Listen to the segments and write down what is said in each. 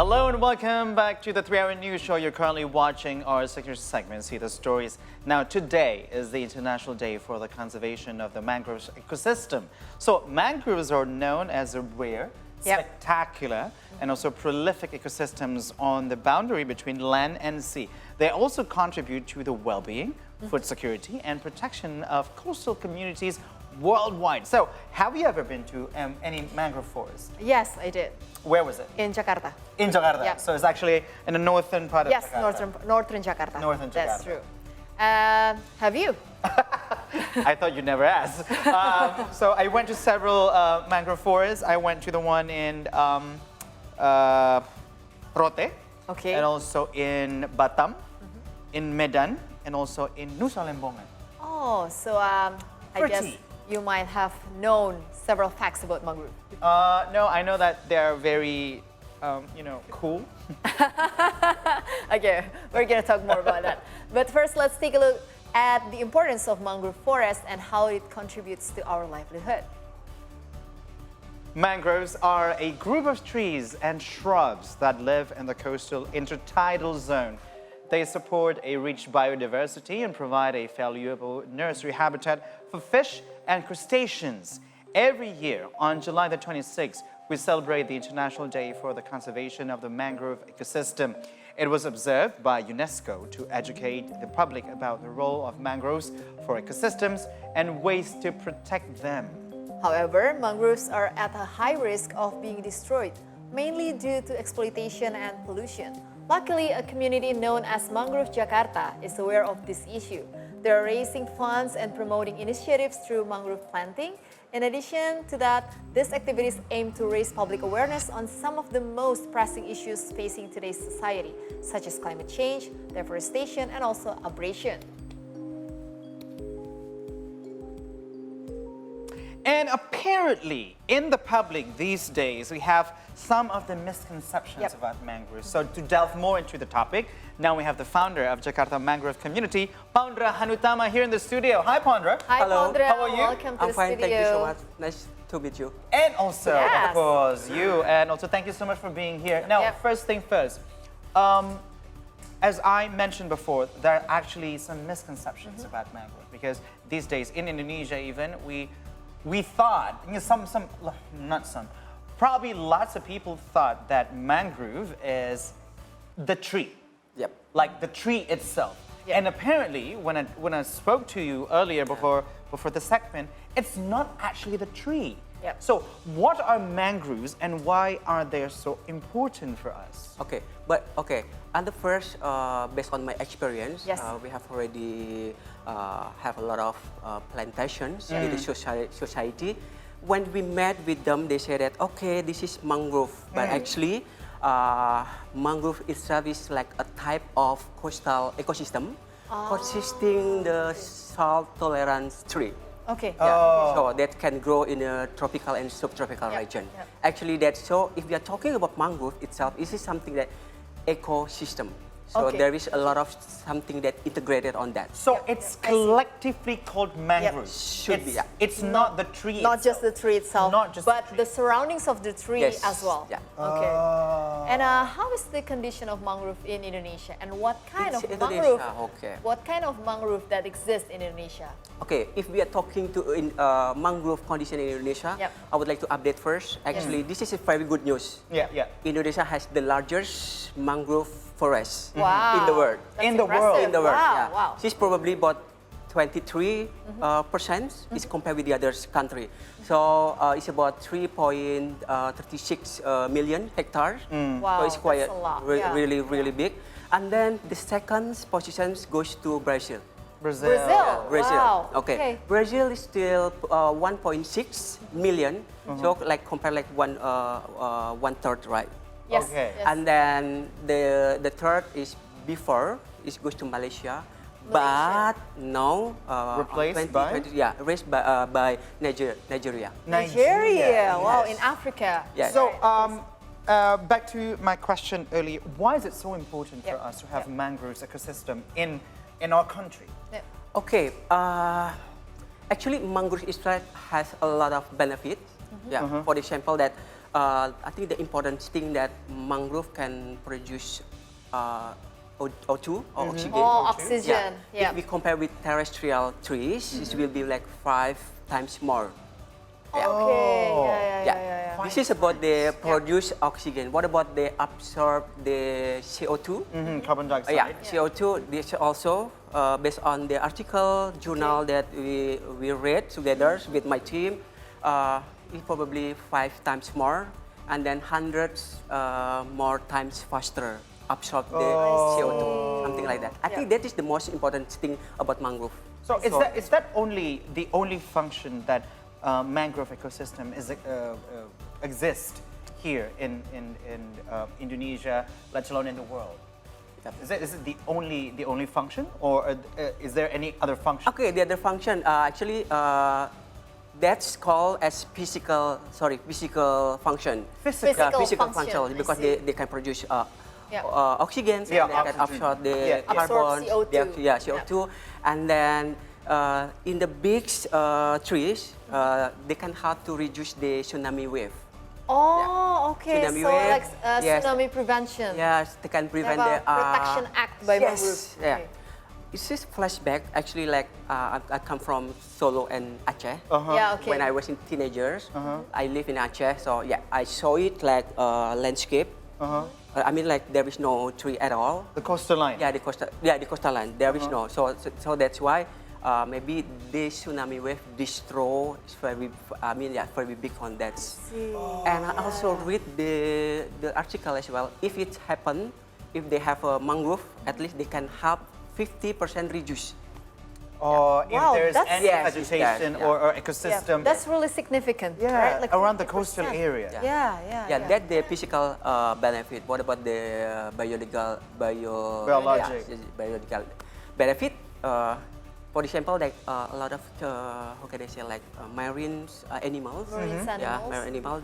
Hello and welcome back to the 3-Hour News Show. You're currently watching our signature segment, See the Stories. Now, today is the International Day for the Conservation of the Mangrove ecosystem. So, mangroves are known as a rare, spectacular, and also prolific ecosystems on the boundary between land and sea. They also contribute to the well-being, food security, and protection of coastal communities worldwide. So, have you ever been to any mangrove forest? Yes, I did. Where was it? In Jakarta. In Jakarta. Yep. So it's actually in the northern part of Jakarta. Yes, northern Jakarta. Northern Jakarta. That's true. Have you? I thought you'd never ask. So I went to several mangrove forests. I went to the one in Rote, Okay. and also in Batam, in Medan, and also in Nusa Lembongan. Oh, so I guess you might have known several facts about mangrove. No, I know that they're very, cool. Okay, we're going to talk more about that. But first, let's take a look at the importance of mangrove forest and how it contributes to our livelihood. Mangroves are a group of trees and shrubs that live in the coastal intertidal zone. They support a rich biodiversity and provide a valuable nursery habitat for fish and crustaceans. Every year, on July the 26th, we celebrate the International Day for the Conservation of the Mangrove Ecosystem. It was observed by UNESCO to educate the public about the role of mangroves for ecosystems and ways to protect them. However, mangroves are at a high risk of being destroyed, mainly due to exploitation and pollution. Luckily, a community known as Mangrove Jakarta is aware of this issue. They are raising funds and promoting initiatives through mangrove planting. In addition to that, these activities aim to raise public awareness on some of the most pressing issues facing today's society, such as climate change, deforestation, and also abrasion. And apparently, in the public these days, we have some of the misconceptions about mangroves. So to delve more into the topic, now we have the founder of Jakarta Mangrove Community, Paundra Hanutama, here in the studio. Hi, Paundra. Hi, Hello. Paundra. How are you? Welcome to I'm the fine, studio. thank you so much. Nice to meet you. And also, Yes. of course, you. And also, thank you so much for being here. Now, first thing first, as I mentioned before, there are actually some misconceptions about mangrove, because these days in Indonesia even, we thought, probably lots of people thought that mangrove is the tree. Yep. Like the tree itself. Yeah. And apparently, when I spoke to you earlier before the segment, it's not actually the tree. Yep. So what are mangroves and why are they so important for us? Okay, and the first, based on my experience, we have already have a lot of plantations in the society. When we met with them, they said that, okay, this is mangrove, but actually, mangrove itself is like a type of coastal ecosystem consisting the salt tolerance tree. Okay. Yeah. So that can grow in a tropical and subtropical region. Actually, that's so. If we are talking about mangrove itself, this is something that ecosystem. So there is a lot of something that integrated on that. So it's collectively called mangroves. Should be. Yeah. It's not the tree. Not just the tree itself, Not just but the tree. the surroundings of the tree as well. Yeah. Okay. And how is the condition of mangrove in Indonesia, and what kind of Indonesia, mangrove? okay. What kind of mangrove that exists in Indonesia? Okay, if we are talking to mangrove condition in Indonesia, I would like to update first. Actually, this is a very good news. Yeah. Indonesia has the largest mangrove forest Wow. in the world. That's In the impressive. world. In the world, Wow. yeah. Wow. She's probably about 23% is compared with the other country. So it's about 3.36 million hectares. Wow, So it's quite that's a lot. really big. And then the second position goes to Brazil. Brazil. Brazil. Wow. Okay. Brazil is still 1.6 million. So like compare like one third, right? Yes. Okay. Yes. And then the third is before it goes to Malaysia. But now Replaced by? Replaced by Nigeria. Nigeria. Wow, Yes. in Africa. Yes. So back to my question earlier, why is it so important for us to have mangroves ecosystem in our country? Okay. Actually, mangrove itself has a lot of benefits. For example, that I think the important thing that mangrove can produce O2 or oxygen. Oh, oxygen. Yeah. If we compare with terrestrial trees, it will be like 5 times more. Okay. This is about the produce oxygen. What about the absorb the CO2? Carbon dioxide. CO2. This also based on the article journal that we read together with my team. It's probably 5 times more, and then hundreds more times faster absorb the CO2, something like that. I think that is the most important thing about mangrove. So is that only the only function that mangrove ecosystem exists here in Indonesia, let alone in the world? Is it the only function, or is there any other function? Okay, the other function actually that's called as physical function. Physical function because they can produce oxygen, Yeah, and they can absorb the carbon, Absorb CO2. CO2, and then in the big trees they can help to reduce the tsunami wave. Oh, okay. Tsunami So wave, like yes. tsunami prevention. Yes, they can prevent Have the a protection act by mangrove. Yeah. Okay. It's this flashback actually like I come from Solo and Aceh. Yeah, okay. When I was in teenagers, I live in Aceh, so yeah, I saw it like landscape. I mean like there is no tree at all. The coastal line. Yeah, the coastal line. There is no. So that's why maybe the tsunami wave destroy is very big on that. And I also read the article as well. If it happen, if they have a mangrove, at least they can help 50% reduce. Or if Wow, there's that's- any Yes, vegetation yeah. or ecosystem That's really significant, yeah, right? Like around the 50%. coastal area. Yeah. That's the physical benefit. What about the biological benefit? For example, like a lot of how can I say like marine animals. Marine Yeah, animals. marine animals.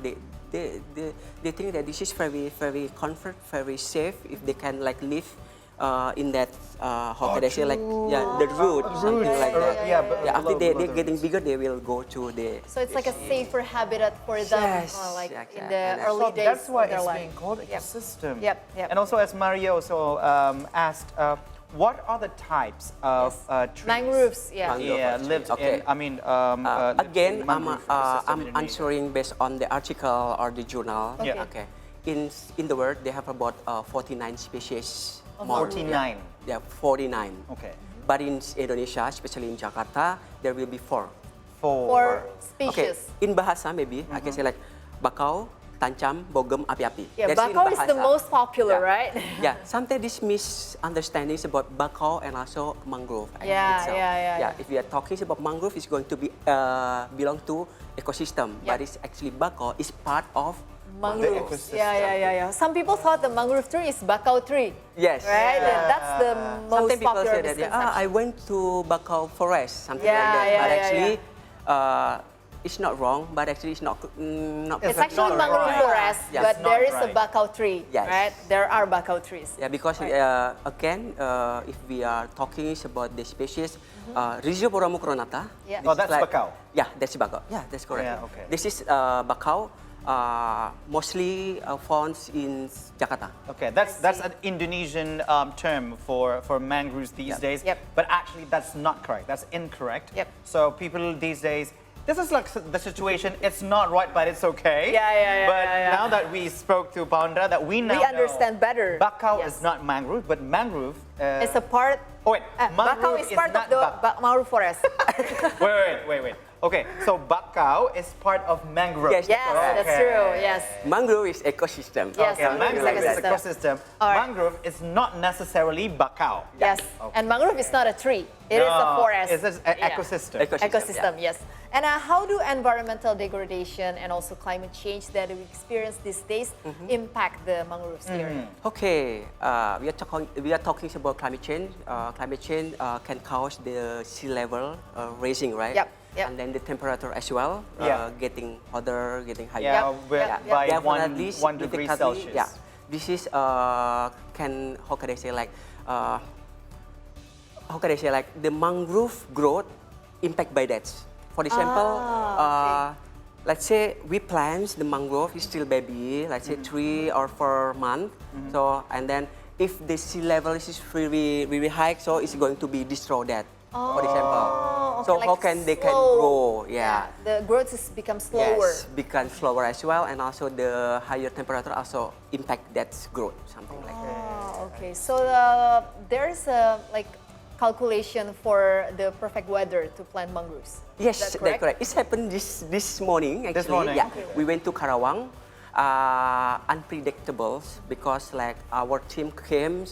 They think that this is very comfort, very safe if they can like live in that how can I say like the root, something like that. After they're getting bigger, they will go to the. So it's like a safer habitat for them, Yes, like exactly. in the And early So days that's why of their it's life. being called ecosystem. Yep. And also, as Maria also asked, what are the types of trees? Mangroves, Yeah, lived Okay. in. I mean, Again, mangrove ecosystem in I'm Indonesia. answering based on the article or the journal. Okay. Okay. In the world, they have about 49 species. more. 49. Yeah, 49. Okay. But in Indonesia, especially in Jakarta, there will be 4. Or Okay. species. In bahasa maybe I can say like bakau, tancam, bogem, api-api. Yeah, That's in bakau is the bahasa. most popular, Yeah. right? Yeah, sometimes this misunderstandings about bakau and also mangrove. Yeah, itself. yeah. If we are talking about mangrove, it's going to be belong to ecosystem, but it's actually bakau is part of Mangrove. ecosystem. Yeah. Some people thought the mangrove tree is bakau tree. Yes. Right? Yeah. That's the most Sometimes people popular say that misconception. I went to bakau forest, something Yeah, like that. yeah, But yeah, actually, it's not wrong. But actually, it's not. It's It's actually not mangrove right. forest, Yes. but It's not there is a right. bakau tree, Yes. right? There are bakau trees. Yeah, because again, if we are talking about the species, Rhizopora mucronata. Yeah. Oh, that's bakau. Yeah, that's bakau. Yeah, that's correct. Yeah, okay. This is bakau, mostly found in Jakarta. Okay, that's an Indonesian term for mangroves these Yep. days. Yep. But actually, that's not correct. That's incorrect. Yep. So people these days, this is like the situation. It's not right, but it's okay. Yeah, But yeah. now that we spoke to Paundra, that we now We understand know, better. Bakau Yes. is not mangrove, but mangrove. It's a part. Oh wait, Bakau mangrove is part of not the mangrove forest. wait. Okay, so bakau is part of mangrove. Yes. Yes, that's true. Yes. Mangrove is ecosystem. Yes. Okay, mangrove is ecosystem. ecosystem. All right. Mangrove is not necessarily bakau. Yes. Okay. And mangrove is not a tree. It is a No, forest. It's an Yeah. ecosystem. Ecosystem, yes. And how do environmental degradation and also climate change that we experience these days impact the mangroves area? Okay, we are talking about climate change. Climate change can cause the sea level rising, right? Yep. And then the temperature as well, Yeah. getting hotter, getting higher. Yeah, Yep. by Definitely, one degree significantly, Celsius. Yeah, this is can how can I say like how can I say like the mangrove growth impact by that. For example, okay. let's say we plant the mangrove is still baby, let's say 3 or 4 months. So and then if the sea level is really high, so it's going to be destroy that. For example, okay, so like how can they can slow. grow? Yeah. The growth is become slower. Yes, become slower as well, and also the higher temperature also impact that growth, something like that. Oh, okay. So there's a like calculation for the perfect weather to plant mangroves. Yes, Is that that's correct. It's happened this morning actually. This morning? Yeah, Okay. we went to Karawang. Unpredictable because like our team came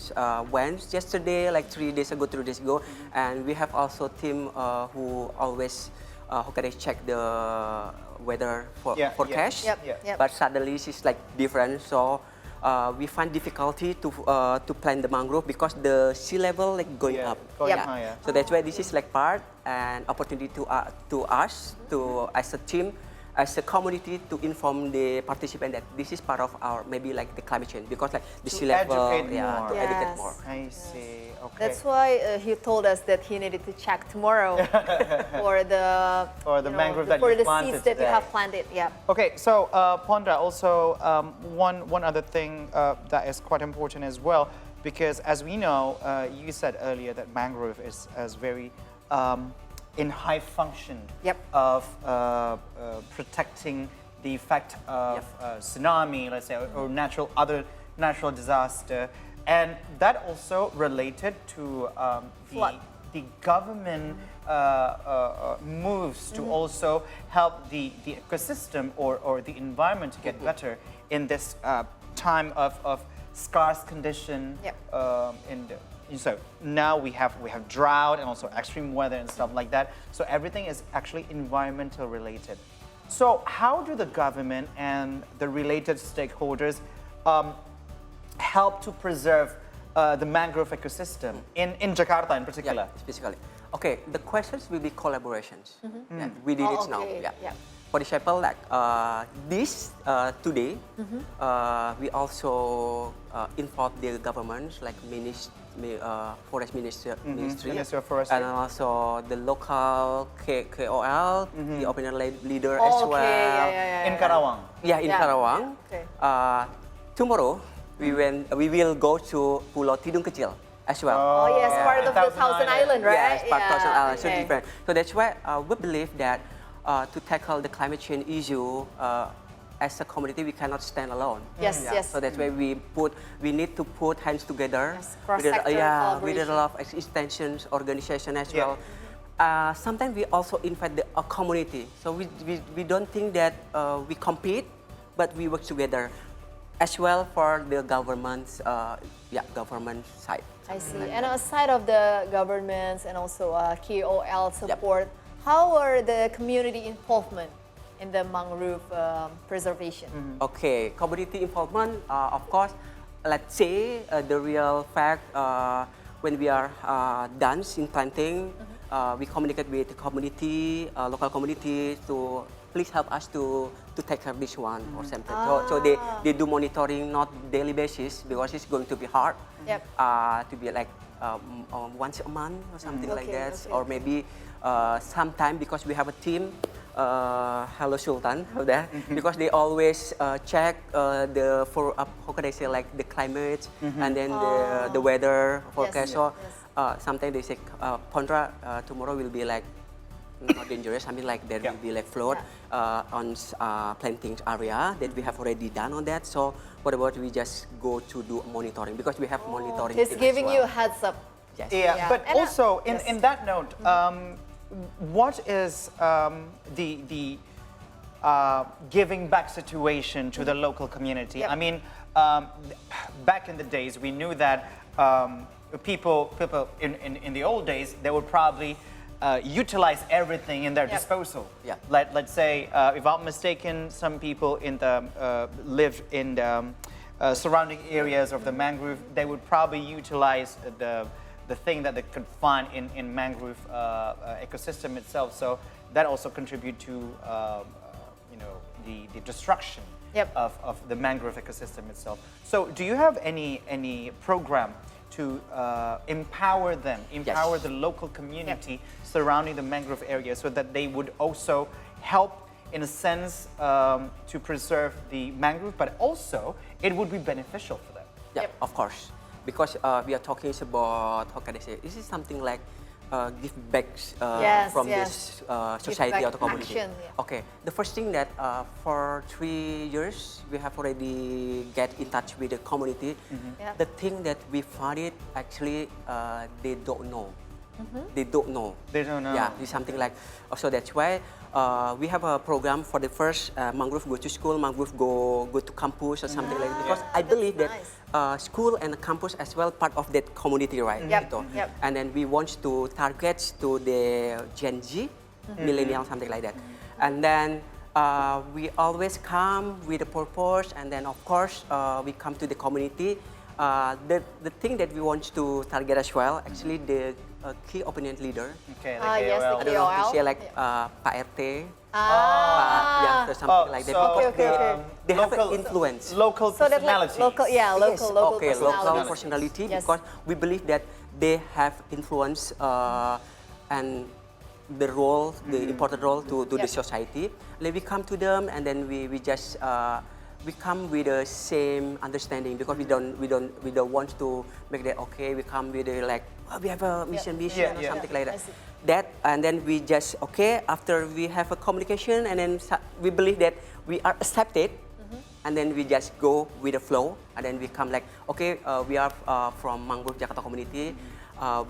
went yesterday, like 3 days ago, and we have also team who always who can check the weather forecast. Yep. But suddenly it's like different, so we find difficulty to plant the mangrove because the sea level like going up. Going higher. So that's why this is like part and opportunity to us to as a team, as a community, to inform the participant that this is part of our maybe like the climate change because like the sea level, educate more. to educate more. I see. Okay. That's why he told us that he needed to check tomorrow for the mangrove that for you the planted seeds that you today. have planted. Yeah. Okay, so Paundra, also one other thing that is quite important as well, because as we know, you said earlier that mangrove is very in high function of protecting the effect of tsunami, let's say, or other natural disaster, and that also related to the government moves to also help the ecosystem or the environment to get better in this time of scarce condition. So now we have drought and also extreme weather and stuff like that. So everything is actually environmental related. So how do the government and the related stakeholders help to preserve the mangrove ecosystem in Jakarta in particular? Yeah, specifically. Okay, the questions will be collaborations. Yeah, we did it now. Okay. Yeah. For example, like this today, we also involve the governments like Forest Ministry, Ministry of Forestry, and also the local KOL, the opinion leader as well. In Karawang. Yeah, in Karawang. Okay. Tomorrow we will go to Pulau Tidung Kecil as well. Oh yes, part of the Thousand Island, right? Yes, part of Thousand Island, so okay. different. So that's why we believe that to tackle the climate change issue, as a community, we cannot stand alone. Yes. So that's why we need to put hands together. Yes, cross-sector with a lot of extensions, organization as well. Sometimes we also invite the community. So we don't think that we compete, but we work together as well for the government's government side. I see. And aside of the governments and also KOL support, how are the community involvement in the mangrove preservation? Okay, community involvement, of course, let's say the real fact, when we are done in planting, we communicate with the community, local community to please help us to take care of this one or something. So they do monitoring not daily basis because it's going to be hard to be like once a month or something like that, or maybe sometime because we have a team. Hello Sultan, because they always check how can I say, like the climate and then the weather forecast. So sometimes they say Paundra, tomorrow will be like not dangerous. I mean, like there will be like flood on planting area that we have already done on that. So what about we just go to do monitoring because we have monitoring. He's giving you a heads up. Yes. Yeah, but and also in that note, what is the giving back situation to the local community? I mean, back in the days, we knew that people in the old days, they would probably utilize everything in their disposal. Let's say, if I'm mistaken, some people live in the surrounding areas of the mangrove. They would probably utilize the thing that they could find in mangrove ecosystem itself. So that also contribute to the destruction of the mangrove ecosystem itself. So do you have any program to empower them, the local community surrounding the mangrove area so that they would also help in a sense to preserve the mangrove, but also it would be beneficial for them. Yeah, Yep. of course. Because we are talking about, how can I say, this is something like give back Yes, from yes. this society back or the community. action, yeah. Okay, the first thing that for 3 years, we have already get in touch with the community. Yep. The thing that we found it, actually, they don't know. They don't know. They don't know. Yeah, it's something like, so that's why we have a program for the first mangrove go to school, mangrove go to campus or something like that. Because I believe that school and campus as well part of that community, right? Yep, Gitu. yep. And then we want to target to the Gen Z, millennial, something like that. And then we always come with a purpose, and then of course we come to the community. The thing that we want to target as well, actually the key opinion leader. Okay, Yes, KOL. the I don't know if you KOL. say like Pak RT, yeah, or something like that. okay, Because okay. they have an influence. Local So that like personalities. local, yeah, local, Yes, local okay, local personalities. personality, Yes. because we believe that they have influence and the role, the important role to the Yep. society. Like we come to them and then we just we come with the same understanding, because we don't want to make that okay. We come with a, like, oh, we have a mission Yeah, or yeah. something like I that. see. That, and then we just okay, after we have a communication, and then we believe that we are accepted, and then we just go with the flow, and then we come like okay, we are from Mangrove Jakarta community.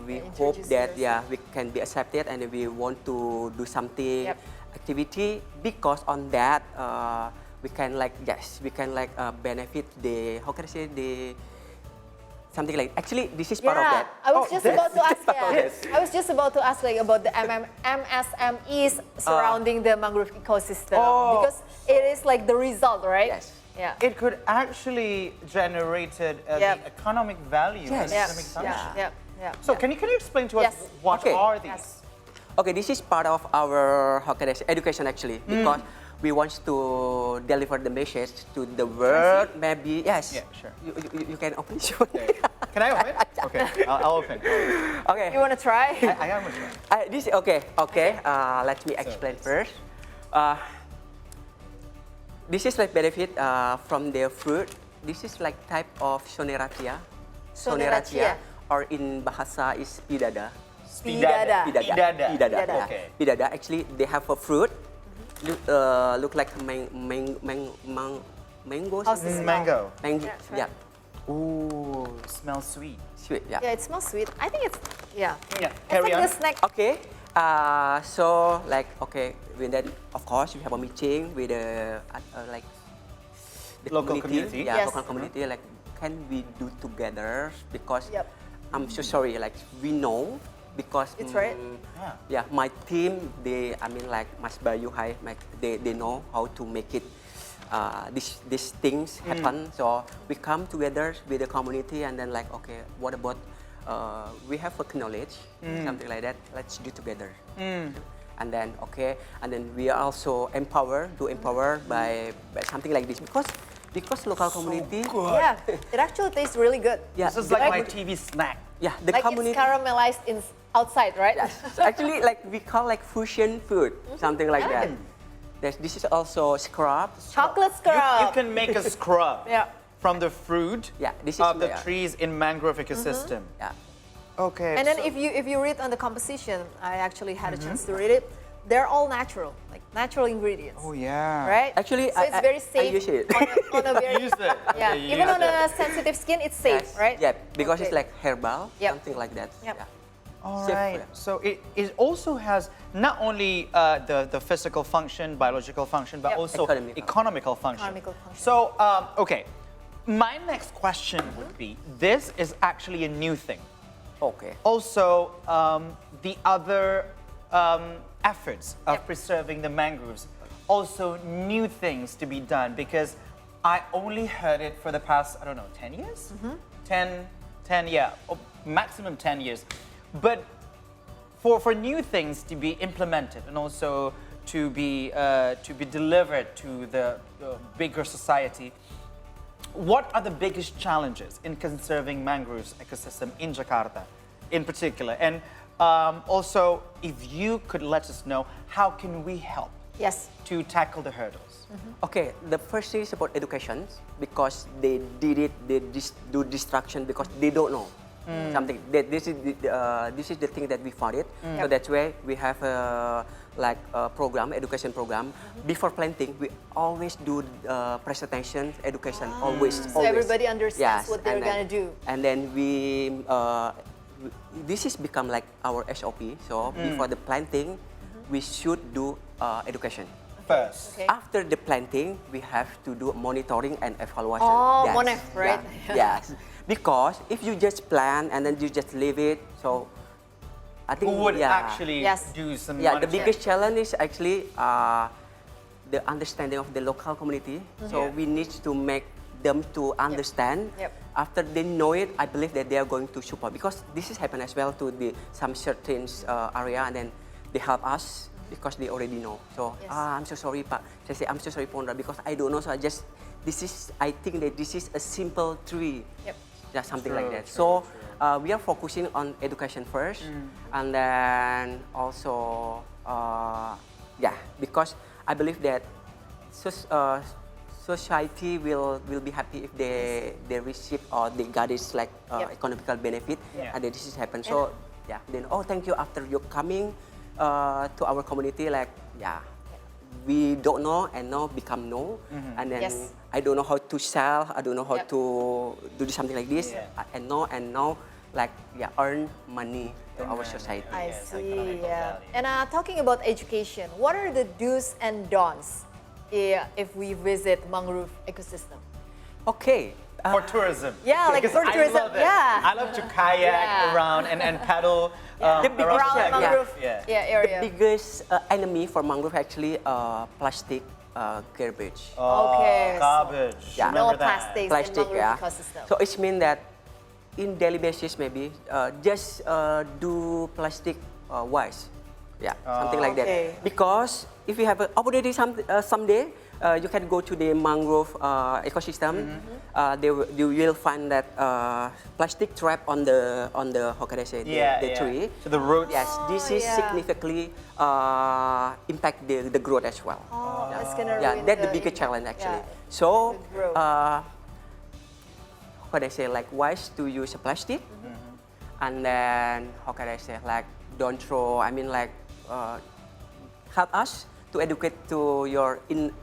We hope introduce that yourself. we can be accepted, and we want to do something Yep. activity, because on that we can like benefit the, how can I say, the something like, actually this is part of that. I was just about to ask. part of Yeah, this. I was just about to ask like about the MSMEs surrounding the mangrove ecosystem, Oh. because it is like the result, right? Yes. Yeah. It could actually generated Yep. the economic value Yes. and yeah. economic function. Yeah. Yeah. So can you explain to us Yes. what Okay. are these? Yes. Okay, this is part of our, how can I say, education actually, because we want to deliver the message to the world. Maybe yes. Yeah, sure. You can open it. Can I open? Okay, I'll open. Okay. You want to try? I am gonna try. This okay. Let me explain first. This is like benefit from the fruit. This is like type of soneratia. Soneratia. Or in bahasa is pidada. Pidada. Pidada. Pidada. Yeah. Okay. Pidada. Actually, they have a fruit. Look like mango. How's the smell? Mango. Mango. Yeah, try. Yeah. Ooh, smells sweet. Sweet. Yeah. Yeah, it smells sweet. I think it's Yeah, It's carry like on. the snack. Okay. So like okay, then of course we have a meeting with the like the Local community. Yeah, Yes. local community. Like, can we do together? Because Yep. I'm so sorry. Like we know because It's right. Yeah, my team, I mean like Mas Bayu Hai, they know how to make it. These things happen. So we come together with the community, and then like okay, what about we have a knowledge, something like that. Let's do together. And then okay, and then we are also empower by something like this, because local community. Yeah, it actually tastes really good. Yeah, This is like my TV snack. yeah, the Like community. it's caramelized outside, right? Yes. So actually, like we call like fusion food, something like that. This is also scrub. Chocolate scrub. You can make a scrub Yeah. from the fruit Yeah, this is of the yeah. trees in mangrove ecosystem. Yeah. Okay. And then so- if you read on the composition, I actually had a chance to read it. They're all natural, like natural ingredients, Oh yeah. right? Actually, so it's very safe. I use it. On a very Use it. yeah. You Even use on it. a sensitive skin, it's safe, Yes. right? Yeah, because Okay. it's like herbal, Yep. something like that. Yep. Yeah. All Safe, right. yeah. So it also has not only the physical function, biological function, but Yep. also Economical. economical function. Economical function. So okay, my next question would be: this is actually a new thing. Okay. Also, the other efforts of Yep. preserving the mangroves, also new things to be done, because I only heard it for the past, I don't know, 10 years? 10, yeah, maximum 10 years. But for new things to be implemented and also to be delivered to the bigger society, what are the biggest challenges in conserving mangroves ecosystem in Jakarta in particular? And also, if you could let us know, how can we help Yes. to tackle the hurdles? Okay, the first thing is about education because they do distraction because they don't know something. This is the thing that we found it. So that's why we have like a program, education program. Before planting, we always do presentation, education, always. So everybody understands what they're and then- gonna do. And then this is become like our SOP. So before the planting, we should do education. First. Okay. After the planting, we have to do monitoring and evaluation. Oh, Yes, monef, right? Yeah, yes, because if you just plant and then you just leave it, so I think Who would yeah, actually Yes. do some yeah, the monitoring? biggest challenge is actually the understanding of the local community. So Yeah. we need to make them to understand. Yep. After they know it, I believe that they are going to support because this has happened as well to some certain area, and then they help us because they already know. So Yes. I'm so sorry, Pak. I say I'm so sorry, Paundra, because I don't know. So I think that this is a simple tree. Yep. Just something True, like that. true, So we are focusing on education first, and then also because I believe that society will be happy if they receive or they got this like economical benefit, Yeah. and then this is happen. So then thank you after you're coming to our community, like we don't know and now become know, and then Yes. I don't know how to sell, I don't know how Yep. to do something like this, Yeah. and now like earn money to our society. I Yes, see, economical yeah. value. And talking about education, what are the do's and don'ts if we visit mangrove ecosystem? Okay. For tourism. Yeah, like Because for tourism, I love it. yeah. I love to kayak Yeah. around and paddle The biggest around Around Yeah, the mangrove Yeah. area. The biggest enemy for mangrove actually plastic garbage. Oh, Okay, so- garbage. Yeah. No Remember that. plastics Plastic, in mangrove yeah. ecosystem. So it means that in daily basis maybe just do plastic wise, something like Okay. that. Because if you have an opportunity someday, you can go to the mangrove ecosystem. You will find that plastic trap on the how can I say the tree. To the roots. Yes, this is yeah. significantly impact the growth as well. Oh, that's gonna Yeah, ruin that's the biggest challenge actually. So, the growth. how can I say, like wise to use a plastic, and then how can I say, like don't throw. I mean, like help us to educate to your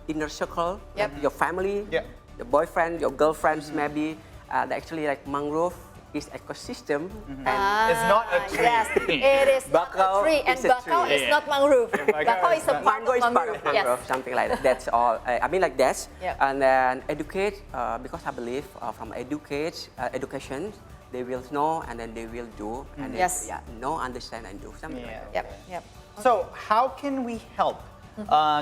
inner circle, Yep. like your family, Yep. your boyfriend, your girlfriends, maybe. That actually, like mangrove is ecosystem, and It's not a tree. Yes, it is not a Bakau tree, and is a bakau tree. is not mangrove. Bakau Bakau is is a not- part mango of is part mangrove. of mangrove, Yes. something like that. That's all. I mean, like that. Yep. And then educate, because I believe from education, they will know and then they will do. And then, Yes. know, understand, and do something like that. Yep, yep. So how can we help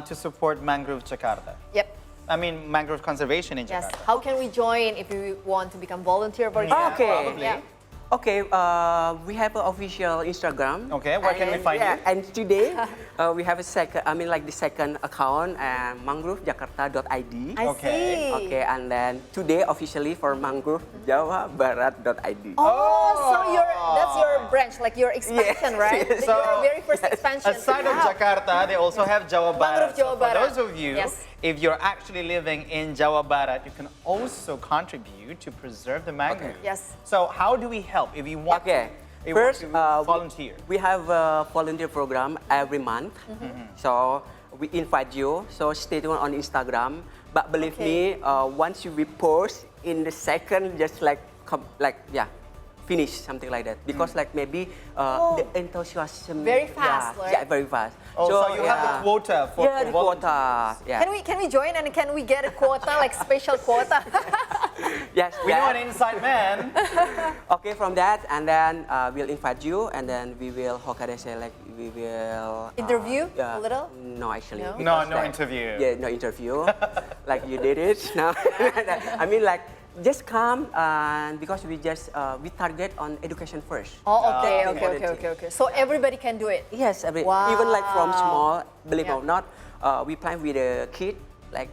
to support Mangrove Jakarta? Yep. I mean, mangrove conservation in Yes. Jakarta. How can we join if we want to become volunteer, for example? Okay. Probably. Yeah. Okay, we have an official Instagram. Okay, where can we And- find you? And today we have a second, I mean like the second account, mangrovejakarta.id. I Okay. see. Okay, and then today officially for mangrovejawabarat.id. Oh, so that's your branch, like your expansion, Yes, right? yes. Your very first expansion. Aside of Wow. Jakarta, they also have Jawa Barat. Mangrove Jawa So for Barat. those of you, Yes. if you're actually living in Jawa Barat, you can also contribute to preserve the mangrove. Yes. So how do we help if you want Okay. to, First, volunteer? we have a volunteer program every month. So we invite you. So stay tuned on Instagram. But believe Okay. me, once you repost in the second, just like finish something like that. Because like maybe the enthusiasm. Very fast, right? Yeah, very fast. Oh, so you have the quota for the volunteers. quota. Yeah. Can we join and can we get a quota, like special quota? Yes. We know an inside man. Okay, from that, and then we'll invite you, and then we will, how can I say, like, we will... Interview a little? No, actually. No? because, No like, interview. Yeah, no interview. Like you did it. No. I mean, like, just come, and because we just, we target on education first. Oh, okay, That's the important thing. okay. So everybody can do it. Yes, Wow. even like from small, believe it Yeah. or not, we plan with a kid, like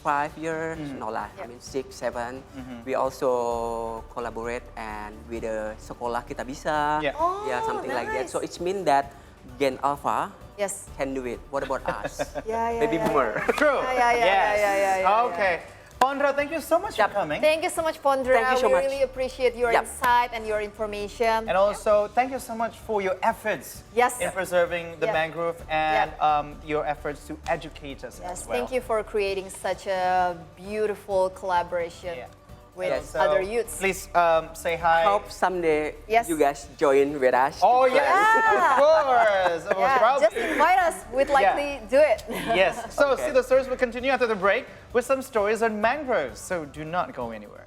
5 years, no lah, I Yeah. mean 6, 7. We also collaborate and with the sekolah kita bisa, Yeah. Oh, yeah, something like that. nice. So it means that Gen Alpha Yes. can do it. What about us? Yeah, Baby boomer. True. Yeah. Okay. Paundra, thank you so much for coming. Thank you so much, Paundra. Thank you so we much. really appreciate your insight and your information. And also, thank you so much for your efforts in preserving the mangrove and your efforts to educate us as well. Thank you for creating such a beautiful collaboration with other youths. Please say hi. Hope someday you guys join with us. Oh yes, of course. Just invite us. We'd likely do it. Yes. So see, the stories will continue after the break with some stories on mangroves. So do not go anywhere.